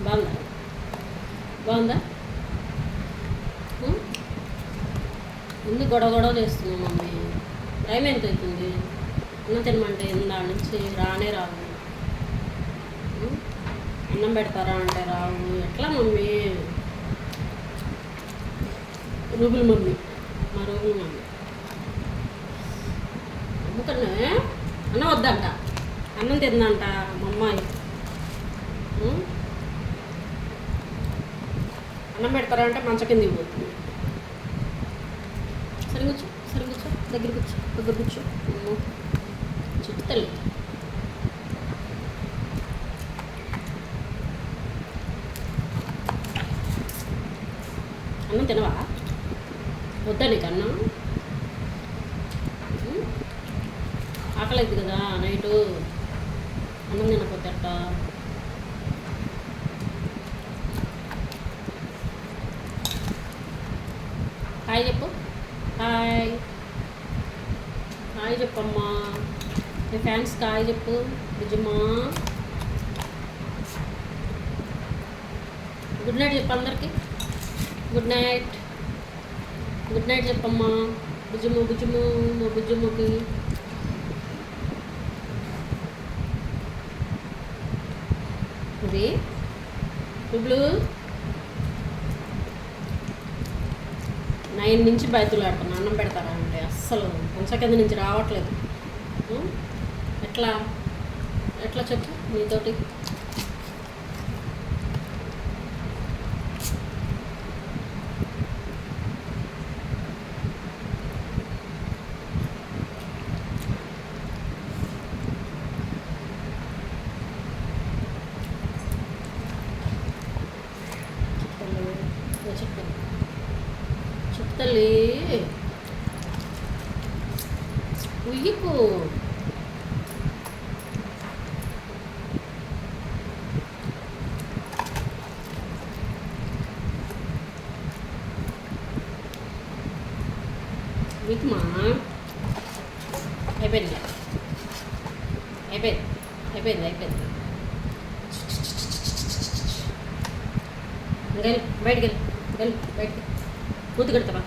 బాగుందా? బాగుందా? ఎందుకు గొడవ గొడవ చేస్తున్నావు మమ్మీ? టైం ఎంత అవుతుంది? అన్నం తినమంటే ఇందాడ నుంచి రానే రావు. అన్నం పెడతారా అంటే రావు. ఎట్లా మమ్మీ? రూబుల్ మమ్మీ, మా రూబుల్ మమ్మీ అమ్ముకనే అన్నం వద్దంట, అన్నం తిందంట మా అమ్మాయి. అన్నం పెడతారా అంటే మంచ కింద పోతుంది. సరే కూర్చో, సరే కూర్చో, దగ్గర కూర్చో. చెప్పు తల్లి. అన్నం తినవా? వద్దా నీకు అన్నం? ఆకలేదు కదా నైటు, అన్నం తినకపోతే అట్ట. హాయ్ చెప్పు. హాయ్ హాయ్ చెప్పమ్మా. మీ ఫ్యాన్స్కి హాయ్ చెప్పు నిజమా. గుడ్ నైట్ చెప్పు అందరికి. గుడ్ నైట్, గుడ్ నైట్ చెప్పమ్మా. బుజ్జుము మా బుజ్జుమ్మకి. ఇది బుబ్లు 9 నుంచి బయతులాడుతున్నా. అన్నం పెడతారా అంటే అస్సలు కొంచెం కింద నుంచి రావట్లేదు. ఎట్లా చెప్పు నీతోటి? చెప్తలే ఉయ్యకు. వీకుమా అయిపోయింది. ఇంకా బయటికి వెళ్ళి బయటికి మూతి కడతావా?